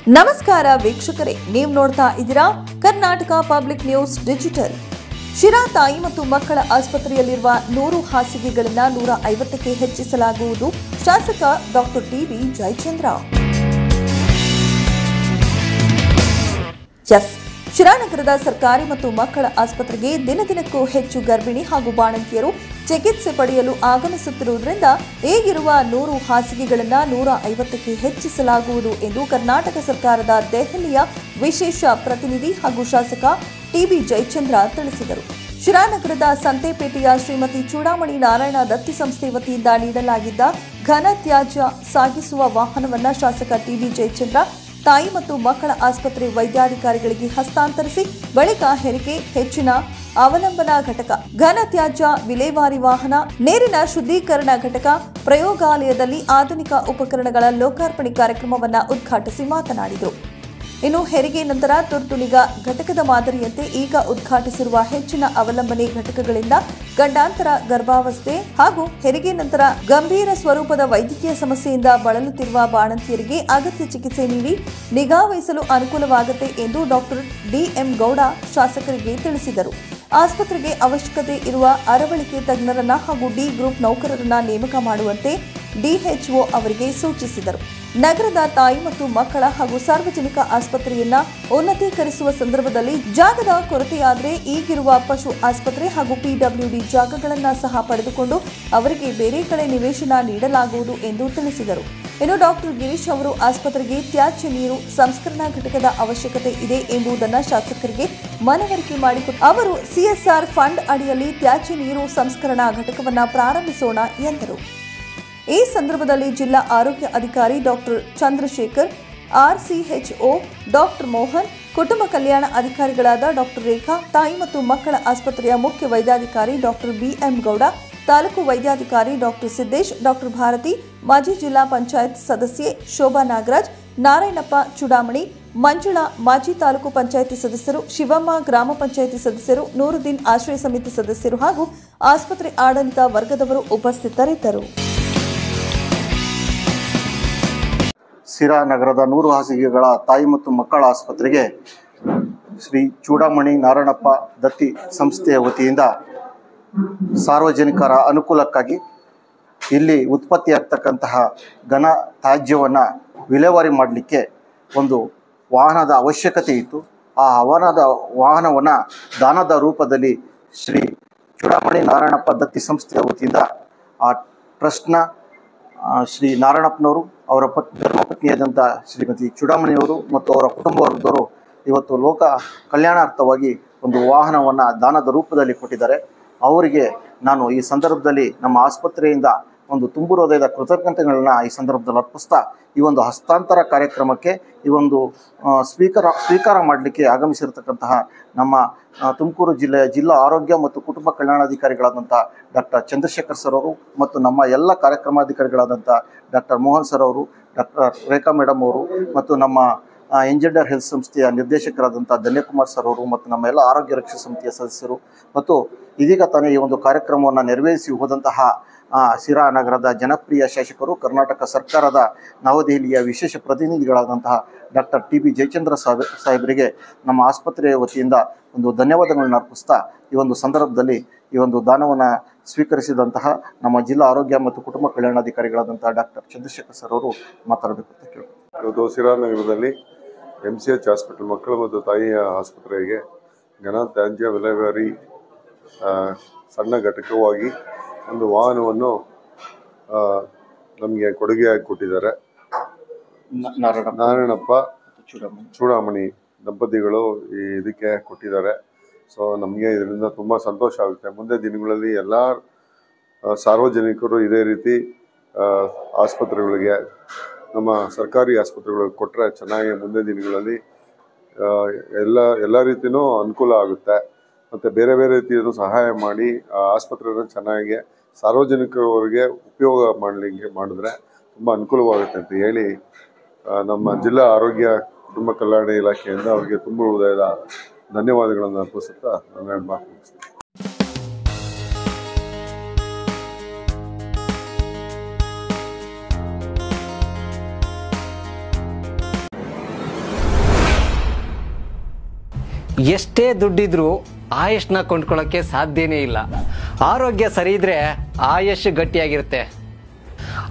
ನಮಸ್ಕಾರ ವೀಕ್ಷಕರೇ, ನೀವು ನೋಡ್ತಾ ಇದ್ದೀರಾ Karnataka public news digital. Sira ತಾಯಿ ಮತ್ತು ಮಕ್ಕಳ ಆಸ್ಪತ್ರೆಯಲ್ಲಿರುವ 100 ಹಾಸಿಗೆಗಳನ್ನು 150ಕ್ಕೆ ಹೆಚ್ಚಿಸಲಾಗುವುದು. ಶಾಸಕ ಡಾಕ್ಟರ್ ಟಿಬಿ ಜಯಚಂದ್ರ. ಶಿರಾನಗರದ ಸರ್ಕಾರಿ ಮತ್ತು ಮಕ್ಕಳ ಆಸ್ಪತ್ರೆಗೆ ದಿನದಿನಕ್ಕೂ ಹೆಚ್ಚು ಗರ್ಭಿಣಿ ಹಾಗೂ ಬಾಣಂತಿಯರು ಚಿಕಿತ್ಸೆ ಪಡೆಯಲು ಆಗಮಿಸುತ್ತಿರುವುದರಿಂದ ಈಗಿರುವ 100 ಹಾಸಿಗೆಗಳನ್ನು 150ಕ್ಕೆ ಹೆಚ್ಚಿಸಲಾಗುವುದು ಎಂದು ಕರ್ನಾಟಕ ಸರ್ಕಾರದ ದೆಹಲಿಯ ವಿಶೇಷ ಪ್ರತಿನಿಧಿ ಹಾಗೂ ಶಾಸಕ ಟಿಬಿ ಜಯಚಂದ್ರ ತಿಳಿಸಿದರು. ಶಿರಾನಗರದ ಸಂತೆಪೇಟೆಯ ಶ್ರೀಮತಿ ಚೂಡಾಮಣಿ ನಾರಾಯಣ ದತ್ತಿ ಸಂಸ್ಥೆ ವತಿಯಿಂದ ನೀಡಲಾಗಿದ್ದ ಘನ ತ್ಯಾಜ್ಯ ಸಾಗಿಸುವ ವಾಹನವನ್ನು ಶಾಸಕ ಟಿಬಿ ಜಯಚಂದ್ರ ತಾಯಿ ಮತ್ತು ಮಕ್ಕಳ ಆಸ್ಪತ್ರೆ ವೈದ್ಯಾಧಿಕಾರಿಗಳಿಗೆ ಹಸ್ತಾಂತರಿಸಿ ಬಳಿಕ ಹೆರಿಗೆ, ಹೆಚ್ಚಿನ ಅವಲಂಬನಾ ಘಟಕ, ಘನ ತ್ಯಾಜ್ಯ ವಿಲೇವಾರಿ ವಾಹನ, ನೀರಿನ ಶುದ್ಧೀಕರಣ ಘಟಕ, ಪ್ರಯೋಗಾಲಯದಲ್ಲಿ ಆಧುನಿಕ ಉಪಕರಣಗಳ ಲೋಕಾರ್ಪಣೆ ಕಾರ್ಯಕ್ರಮವನ್ನು ಉದ್ಘಾಟಿಸಿ ಮಾತನಾಡಿದರು. ಇನ್ನು ಹೆರಿಗೆ ನಂತರ ತುರ್ತು ನಿಗಾ ಘಟಕದ ಮಾದರಿಯಂತೆ ಈಗ ಉದ್ಘಾಟಿಸಿರುವ ಹೆಚ್ಚಿನ ಅವಲಂಬನೆ ಘಟಕಗಳಿಂದ ಗಂಡಾಂತರ, ಗರ್ಭಾವಸ್ಥೆ ಹಾಗೂ ಹೆರಿಗೆ ನಂತರ ಗಂಭೀರ ಸ್ವರೂಪದ ವೈದ್ಯಕೀಯ ಸಮಸ್ಯೆಯಿಂದ ಬಳಲುತ್ತಿರುವ ಬಾಣಂತಿಯರಿಗೆ ಅಗತ್ಯ ಚಿಕಿತ್ಸೆ ನೀಡಿ ನಿಗಾ ವಹಿಸಲು ಅನುಕೂಲವಾಗುತ್ತೆ ಎಂದು ಡಾಕ್ಟರ್ ಡಿಎಂ ಗೌಡ ಶಾಸಕರಿಗೆ ತಿಳಿಸಿದರು. ಆಸ್ಪತ್ರೆಗೆ ಅವಶ್ಯಕತೆ ಇರುವ ಅರವಳಿಕೆ ತಜ್ಞರನ್ನ ಹಾಗೂ ಡಿ ಗ್ರೂಪ್ ನೌಕರರನ್ನ ನೇಮಕ ಮಾಡುವಂತೆ ಡಿಎಚ್ಒ ಅವರಿಗೆ ಸೂಚಿಸಿದರು. ನಗರದ ತಾಯಿ ಮತ್ತು ಮಕ್ಕಳ ಹಾಗೂ ಸಾರ್ವಜನಿಕ ಆಸ್ಪತ್ರೆಯನ್ನ ಉನ್ನತೀಕರಿಸುವ ಸಂದರ್ಭದಲ್ಲಿ ಜಾಗದ ಕೊರತೆಯಾದರೆ ಈಗಿರುವ ಪಶು ಆಸ್ಪತ್ರೆ ಹಾಗೂ ಪಿಡಬ್ಲ್ಯೂಡಿ ಜಾಗಗಳನ್ನು ಸಹ ಪಡೆದುಕೊಂಡು ಅವರಿಗೆ ಬೇರೆ ಕಡೆ ನಿವೇಶನ ನೀಡಲಾಗುವುದು ಎಂದು ತಿಳಿಸಿದರು. ಇನ್ನು ಡಾಕ್ಟರ್ ಗಿರೀಶ್ ಅವರು ಆಸ್ಪತ್ರೆಗೆ ತ್ಯಾಜ್ಯ ನೀರು ಸಂಸ್ಕರಣಾ ಘಟಕದ ಅವಶ್ಯಕತೆ ಇದೆ ಎಂಬುದನ್ನು ಶಾಸಕರಿಗೆ ಮನವರಿಕೆ ಮಾಡಿಕೊಟ್ಟು ಅವರು ಸಿಎಸ್ಆರ್ ಫಂಡ್ ಅಡಿಯಲ್ಲಿ ತ್ಯಾಜ್ಯ ನೀರು ಸಂಸ್ಕರಣಾ ಘಟಕವನ್ನು ಪ್ರಾರಂಭಿಸೋಣ ಎಂದರು. ಈ ಸಂದರ್ಭದಲ್ಲಿ ಜಿಲ್ಲಾ ಆರೋಗ್ಯ ಅಧಿಕಾರಿ ಡಾಕ್ಟರ್ ಚಂದ್ರಶೇಖರ್, ಆರ್ಸಿಎಚ್ಒ ಡಾಕ್ಟರ್ ಮೋಹನ್, ಕುಟುಂಬ ಕಲ್ಯಾಣ ಅಧಿಕಾರಿಗಳಾದ ಡಾಕ್ಟರ್ ರೇಖಾ, ತಾಯಿ ಮತ್ತು ಮಕ್ಕಳ ಆಸ್ಪತ್ರೆಯ ಮುಖ್ಯ ವೈದ್ಯಾಧಿಕಾರಿ ಡಾಕ್ಟರ್ ಬಿಎಂ ಗೌಡ, ತಾಲೂಕು ವೈದ್ಯಾಧಿಕಾರಿ ಡಾಕ್ಟರ್ ಸಿದ್ದೇಶ್, ಡಾಕ್ಟರ್ ಭಾರತಿ, ಮಾಜಿ ಜಿಲ್ಲಾ ಪಂಚಾಯತ್ ಸದಸ್ಯೆ ಶೋಭಾ ನಾಗರಾಜ್, ನಾರಾಯಣಪ್ಪ ಚೂಡಾಮಣಿ, ಮಂಜುಳಾ, ಮಾಜಿ ತಾಲೂಕು ಪಂಚಾಯಿತಿ ಸದಸ್ಯರು, ಶಿವಮ್ಮ ಗ್ರಾಮ ಪಂಚಾಯಿತಿ ಸದಸ್ಯರು, ನೂರುದ್ದೀನ್ ಆಶ್ರಯ ಸಮಿತಿ ಸದಸ್ಯರು ಹಾಗೂ ಆಸ್ಪತ್ರೆ ಆಡಳಿತ ವರ್ಗದವರು ಉಪಸ್ಥಿತರಿದ್ದರು. ಸಿರಾ ನಗರದ 100 ಹಾಸಿಗೆಗಳ ತಾಯಿ ಮತ್ತು ಮಕ್ಕಳ ಆಸ್ಪತ್ರೆಗೆ ಶ್ರೀ ಚೂಡಾಮಣಿ ನಾರಾಯಣಪ್ಪ ದತ್ತಿ ಸಂಸ್ಥೆಯ ವತಿಯಿಂದ ಸಾರ್ವಜನಿಕರ ಅನುಕೂಲಕ್ಕಾಗಿ ಇಲ್ಲಿ ಉತ್ಪತ್ತಿಯಾಗ್ತಕ್ಕಂತಹ ಘನ ತ್ಯಾಜ್ಯವನ್ನು ವಿಲೇವಾರಿ ಮಾಡಲಿಕ್ಕೆ ಒಂದು ವಾಹನದ ಅವಶ್ಯಕತೆ ಇತ್ತು. ಆ ವಾಹನವನ್ನು ದಾನದ ರೂಪದಲ್ಲಿ ಶ್ರೀ ಚೂಡಾಮಣಿ ನಾರಾಯಣಪ್ಪ ದತ್ತಿ ಸಂಸ್ಥೆಯ ವತಿಯಿಂದ ಆ ಟ್ರಸ್ಟ್ನ ಶ್ರೀ ನಾರಾಯಣಪ್ಪನವರು, ಅವರ ಧರ್ಮಪತ್ನಿಯಾದಂಥ ಶ್ರೀಮತಿ ಚೂಡಾಮಣಿಯವರು ಮತ್ತು ಅವರ ಕುಟುಂಬ ವರ್ಗದವರು ಇವತ್ತು ಲೋಕ ಕಲ್ಯಾಣಾರ್ಥವಾಗಿ ಒಂದು ವಾಹನವನ್ನು ದಾನದ ರೂಪದಲ್ಲಿ ಕೊಟ್ಟಿದ್ದಾರೆ. ಅವರಿಗೆ ನಾನು ಈ ಸಂದರ್ಭದಲ್ಲಿ ನಮ್ಮ ಆಸ್ಪತ್ರೆಯಿಂದ ಒಂದು ತುಂಬು ಹೃದಯದ ಕೃತಜ್ಞತೆಗಳನ್ನ ಈ ಸಂದರ್ಭದಲ್ಲಿ ಅರ್ಪಿಸ್ತಾ ಈ ಒಂದು ಹಸ್ತಾಂತರ ಕಾರ್ಯಕ್ರಮಕ್ಕೆ ಈ ಒಂದು ಸ್ವೀಕಾರ ಮಾಡಲಿಕ್ಕೆ ಆಗಮಿಸಿರತಕ್ಕಂತಹ ನಮ್ಮ ತುಮಕೂರು ಜಿಲ್ಲೆಯ ಜಿಲ್ಲಾ ಆರೋಗ್ಯ ಮತ್ತು ಕುಟುಂಬ ಕಲ್ಯಾಣಾಧಿಕಾರಿಗಳಾದಂಥ ಡಾಕ್ಟರ್ ಚಂದ್ರಶೇಖರ್ ಸರ್ ಅವರು ಮತ್ತು ನಮ್ಮ ಎಲ್ಲ ಕಾರ್ಯಕ್ರಮಾಧಿಕಾರಿಗಳಾದಂಥ ಡಾಕ್ಟರ್ ಮೋಹನ್ ಸರ್ ಅವರು, ಡಾಕ್ಟರ್ ರೇಖಾ ಮೇಡಮ್ ಅವರು ಮತ್ತು ನಮ್ಮ ಎಂಜೆಂಡರ್ ಹೆಲ್ತ್ ಸಂಸ್ಥೆಯ ನಿರ್ದೇಶಕರಾದಂಥ ಧನ್ಯಕುಮಾರ್ ಸರ್ ಅವರು ಮತ್ತು ನಮ್ಮ ಎಲ್ಲ ಆರೋಗ್ಯ ರಕ್ಷಾ ಸಮಿತಿಯ ಸದಸ್ಯರು ಮತ್ತು ಇದೀಗ ತಾನೇ ಈ ಒಂದು ಕಾರ್ಯಕ್ರಮವನ್ನು ನೆರವೇರಿಸಿ ಹೋದಂತಹ ಸಿರಾ ನಗರದ ಜನಪ್ರಿಯ ಶಾಸಕರು, ಕರ್ನಾಟಕ ಸರ್ಕಾರದ ನವದೆಹಲಿಯ ವಿಶೇಷ ಪ್ರತಿನಿಧಿಗಳಾದಂತಹ ಡಾಕ್ಟರ್ ಟಿಬಿ ಜಯಚಂದ್ರ ಸಾಹೇಬರಿಗೆ ನಮ್ಮ ಆಸ್ಪತ್ರೆಯ ವತಿಯಿಂದ ಒಂದು ಧನ್ಯವಾದಗಳನ್ನು ಅರ್ಪಿಸ್ತಾ ಈ ಒಂದು ಸಂದರ್ಭದಲ್ಲಿ ಈ ಒಂದು ದಾನವನ್ನು ಸ್ವೀಕರಿಸಿದಂತಹ ನಮ್ಮ ಜಿಲ್ಲಾ ಆರೋಗ್ಯ ಮತ್ತು ಕುಟುಂಬ ಕಲ್ಯಾಣಾಧಿಕಾರಿಗಳಾದಂತಹ ಡಾಕ್ಟರ್ ಚಂದ್ರಶೇಖರ್ ಸರ್ ಅವರು ಮಾತಾಡಬೇಕು ಅಂತ ಕೇಳ್ತಾರೆ. ಇವತ್ತು ಸಿರಾ ನಗರದಲ್ಲಿ MCH ಹಾಸ್ಪಿಟಲ್ ಮಕ್ಕಳು ಮತ್ತು ತಾಯಿಯ ಆಸ್ಪತ್ರೆಗೆ ಘನ ತ್ಯಾಜ್ಯ ವಿಲೇವಾರಿ ಸಣ್ಣ ಘಟಕವಾಗಿ ಒಂದು ವಾಹನವನ್ನು ನಮಗೆ ಕೊಡುಗೆಯಾಗಿ ಕೊಟ್ಟಿದ್ದಾರೆ. ನಾರಾಯಣಪ್ಪ ಚೂಡಾಮಣಿ ದಂಪತಿಗಳು ಇದಕ್ಕೆ ಕೊಟ್ಟಿದ್ದಾರೆ. ಸೊ ನಮಗೆ ಇದರಿಂದ ತುಂಬ ಸಂತೋಷ ಆಗುತ್ತೆ. ಮುಂದೆ ದಿನಗಳಲ್ಲಿ ಎಲ್ಲ ಸಾರ್ವಜನಿಕರು ಇದೇ ರೀತಿ ಆಸ್ಪತ್ರೆಗಳಿಗೆ, ನಮ್ಮ ಸರ್ಕಾರಿ ಆಸ್ಪತ್ರೆಗಳಿಗೆ ಕೊಟ್ಟರೆ ಚೆನ್ನಾಗಿ ಮುಂದೆ ದಿನಗಳಲ್ಲಿ ಎಲ್ಲ ರೀತಿಯೂ ಅನುಕೂಲ ಆಗುತ್ತೆ. ಮತ್ತು ಬೇರೆ ಬೇರೆ ರೀತಿಯಲ್ಲೂ ಸಹಾಯ ಮಾಡಿ ಆಸ್ಪತ್ರೆಯನ್ನು ಚೆನ್ನಾಗಿ ಸಾರ್ವಜನಿಕರಿಗೆ ಉಪಯೋಗ ಮಾಡಿದ್ರೆ ತುಂಬ ಅನುಕೂಲವಾಗುತ್ತೆ ಅಂತ ಹೇಳಿ ನಮ್ಮ ಜಿಲ್ಲಾ ಆರೋಗ್ಯ ಕುಟುಂಬ ಕಲ್ಯಾಣ ಇಲಾಖೆಯಿಂದ ಅವರಿಗೆ ತುಂಬ ಹೃದಯದ ಧನ್ಯವಾದಗಳನ್ನು ಅರ್ಪಿಸುತ್ತಾ ನಾನು ಮಾತು ಮುಗಿಸ್ತೀನಿ. ಎಷ್ಟೇ ದುಡ್ಡಿದ್ರೂ ಆಯುಷ್ನ ಕೊಂಡ್ಕೊಳ್ಳೋಕ್ಕೆ ಸಾಧ್ಯನೇ ಇಲ್ಲ. ಆರೋಗ್ಯ ಸರಿ ಇದ್ರೆ ಆಯುಷ್ ಗಟ್ಟಿಯಾಗಿರುತ್ತೆ.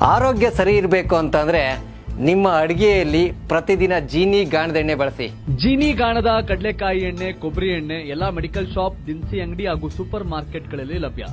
ಆರೋಗ್ಯ ಸರಿ ಇರಬೇಕು ಅಂತಂದ್ರೆ ನಿಮ್ಮ ಅಡಿಗೆಯಲ್ಲಿ ಪ್ರತಿದಿನ ಜೀನಿ ಗಾಣದ ಎಣ್ಣೆ ಬಳಸಿ. ಜೀನಿ ಗಾಣದ ಕಡಲೆಕಾಯಿ ಎಣ್ಣೆ, ಕೊಬ್ಬರಿ ಎಣ್ಣೆ ಎಲ್ಲ ಮೆಡಿಕಲ್ ಶಾಪ್, ದಿನಸಿ ಅಂಗಡಿ ಹಾಗೂ ಸೂಪರ್ ಮಾರ್ಕೆಟ್ಗಳಲ್ಲಿ ಲಭ್ಯ.